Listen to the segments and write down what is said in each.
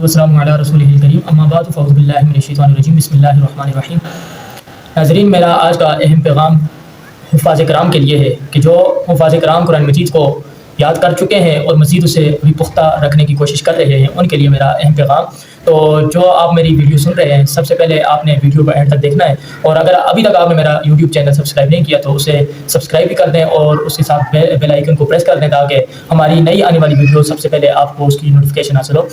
والسلام علی رسولہ الکریم اما بعد فاعوذ باللہ من الشیطان الرجیم بسم اللہ الرحمن الرحیم۔ ناظرین، میرا آج کا اہم پیغام حفاظ کرام کے لیے ہے کہ جو حفاظ کرام قرآن مجید کو یاد کر چکے ہیں اور مزید اسے بھی پختہ رکھنے کی کوشش کر رہے ہیں، ان کے لیے میرا اہم پیغام۔ تو جو آپ میری ویڈیو سن رہے ہیں، سب سے پہلے آپ نے ویڈیو کو اینڈ تک دیکھنا ہے، اور اگر ابھی تک آپ نے میرا یوٹیوب چینل سبسکرائب نہیں کیا تو اسے سبسکرائب بھی کر دیں اور اس کے ساتھ بیل آئیکن کو پریس کر دیں تاکہ ہماری نئی آنے والی ویڈیو سب سے پہلے آپ کو اس کی نوٹیفیکیشن حاصل ہو۔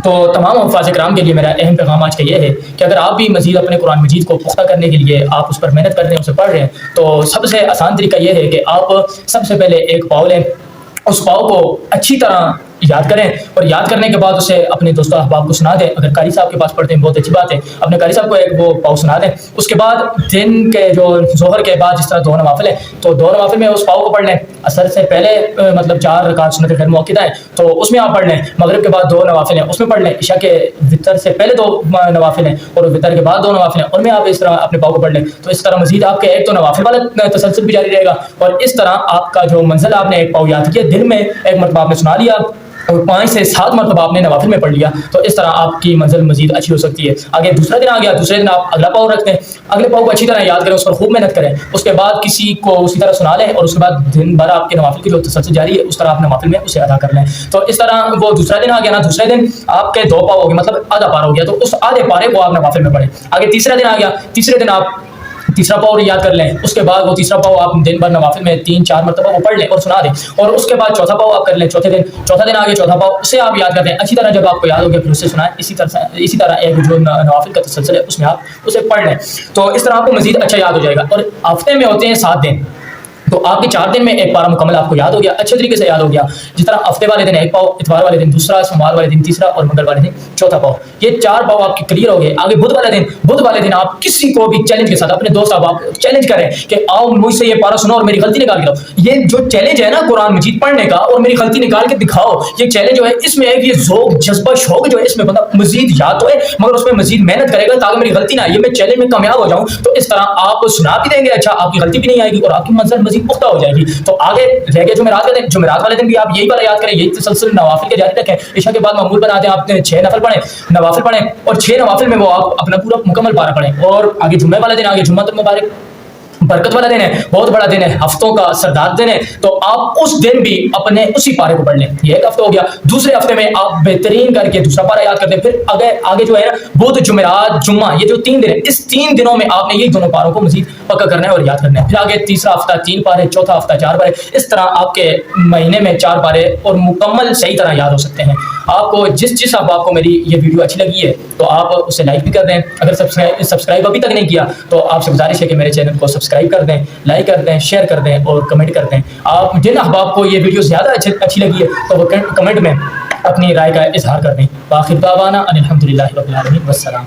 تو تمام حفاظ کرام کے لیے میرا اہم پیغام آج کا یہ ہے کہ اگر آپ بھی مزید اپنے قرآن مجید کو پختہ کرنے کے لیے آپ اس پر محنت کر رہے ہیں، اسے پڑھ رہے ہیں، تو سب سے آسان طریقہ یہ ہے کہ آپ سب سے پہلے ایک پاؤ لیں، اس پاؤ کو اچھی طرح یاد کریں اور یاد کرنے کے بعد اسے اپنے دوستوں احباب کو سنا دیں۔ اگر قاری صاحب کے پاس پڑھتے ہیں بہت اچھی بات ہے، اپنے قاری صاحب کو ایک وہ پاؤ سنا دیں۔ اس کے بعد دن کے جو ظہر کے بعد جس طرح دو نوافل ہیں تو دو نوافل میں اس پاؤ کو پڑھ لیں۔ عصر سے پہلے مطلب 4 رکعت سنت غیر مؤکدہ ہیں تو اس میں آپ پڑھ لیں۔ مغرب کے بعد 2 نوافل ہیں اس میں پڑھ لیں۔ عشاء کے وطر سے پہلے 2 نوافل ہیں اور وطر کے بعد 2 نوافل ہیں ان میں آپ اس طرح اپنے پاؤ کو پڑھ لیں۔ تو اس طرح مزید آپ کے ایک تو نوافل والا تسلسل بھی جاری رہے گا، اور اس طرح آپ کا جو منزل آپ نے ایک پاؤ یاد کیا، دن میں ایک مرتبہ آپ نے سنا لیا اور 5 سے 7 مرتبہ آپ نے نوافل میں پڑھ لیا، تو اس طرح آپ کی منزل مزید اچھی ہو سکتی ہے۔ آگے دوسرا دن آ گیا، دوسرے دن آپ اگلا پاؤ رکھتے ہیں، اگلے پاؤ کو اچھی طرح یاد کریں، اس پر خوب محنت کریں، اس کے بعد کسی کو اسی طرح سنا لیں اور اس کے بعد دن بھر آپ کے نوافل کی جو تسلسل جاری ہے اس طرح آپ نوافل میں اسے ادا کر لیں۔ تو اس طرح وہ دوسرا دن آ گیا نا، دوسرے دن آپ کے 2 پاؤ ہو گئے، مطلب آدھا پارا ہو گیا، تو اس آدھے پارے کو آپ نوافل میں پڑھیں۔ آگے تیسرا دن آ گیا، تیسرے دن آپ تیسرا پاؤ یاد کر لیں، اس کے بعد وہ تیسرا پاؤ آپ دن بھر نوافل میں 3-4 مرتبہ وہ پڑھ لیں اور سنا دیں، اور اس کے بعد چوتھا پاؤ آپ کر لیں۔ چوتھا دن آگے چوتھا پاؤ اسے آپ یاد کرتے ہیں اچھی طرح، جب آپ کو یاد ہو گیا پھر اسے سنائیں، اسی طرح ایک جو نوافل کا تسلسل ہے اس میں آپ اسے پڑھ لیں، تو اس طرح آپ کو مزید اچھا یاد ہو جائے گا۔ اور ہفتے میں ہوتے ہیں 7 دن، تو آپ کے 4 دن میں ایک پارا مکمل آپ کو یاد ہو گیا، اچھے طریقے سے یاد ہو گیا۔ جس طرح ہفتے والے دن ایک پاؤ، اتوار والے دن دوسرا، سوموار والے دن تیسرا اور منگل والے دن چوتھا پاؤ، یہ 4 پاؤ آپ کے کلیئر ہو گئے۔ آگے بدھ والے دن آپ کسی کو بھی چیلنج کے ساتھ، اپنے دوست آپ چیلنج کریں کہ آؤ مجھ سے یہ پارا سنو اور میری غلطی نکال کے دو۔ یہ جو چیلنج ہے نا قرآن مجید پڑھنے کا اور میری غلطی نکال کے دکھاؤ، یہ چیلنج جو ہے اس میں ایک یہ ذوق، جذبہ، شوق جو ہے اس میں بندہ مزید یاد تو ہے مگر اس میں مزید محنت کرے گا تاکہ میری غلطی نہ آئے، یہ میں چیلنج میں کامیاب ہو جاؤں۔ تو اس طرح آپ سنا بھی دیں گے اچھا، آپ کی غلطی بھی نہیں آئے گی اور آپ کی منزل مزید پختہ ہو جائے گی۔ تو آگے رہ گئے جمعرات والے دن بھی آپ یہی والا یاد کریں، یہی تسلسل نوافل کے جاری رکھیں۔ عشاء کے بعد معمول بنا دیں آپ 6 نوافل پڑھیں اور 6 نوافل میں وہ آپ اپنا پورا مکمل پارا پڑھیں۔ اور آگے جمعہ والا دن، آگے جمعہ مبارک برکت والا دن ہے، بہت بڑا دن ہے، ہفتوں کا سردار دن ہے، تو آپ اس دن بھی اپنے اسی پارے کو پڑھ لیں۔ یہ ایک ہفتہ ہو گیا۔ دوسرے ہفتے میں آپ بہترین کر کے دوسرا پارا یاد کرتے ہیں، پھر آگے جو ہے نا بدھ، جمعرات، جمعہ، یہ جو 3 دن ہے، اس 3 دنوں میں آپ نے یہ دونوں پاروں کو مزید پکا کرنا ہے اور یاد کرنا ہے۔ پھر آگے تیسرا ہفتہ 3 پارے، چوتھا ہفتہ 4 پارے، اس طرح آپ کے مہینے میں 4 پارے اور مکمل صحیح طرح یاد ہو سکتے ہیں۔ آپ کو جس آپ کو میری یہ ویڈیو اچھی لگی ہے تو آپ اسے لائک بھی کر دیں، اگر سبسکرائب ابھی تک نہیں کیا تو آپ سے گزارش ہے کہ میرے چینل کو سبسکرائب کر دیں، لائک کر دیں، شیئر کر دیں اور کمنٹ کر دیں۔ آپ جن احباب کو یہ ویڈیو زیادہ اچھی لگی ہے تو وہ کمنٹ میں اپنی رائے کا اظہار کر دیں۔ وآخر دعوانا ان الحمد للہ رب العالمین، والسلام۔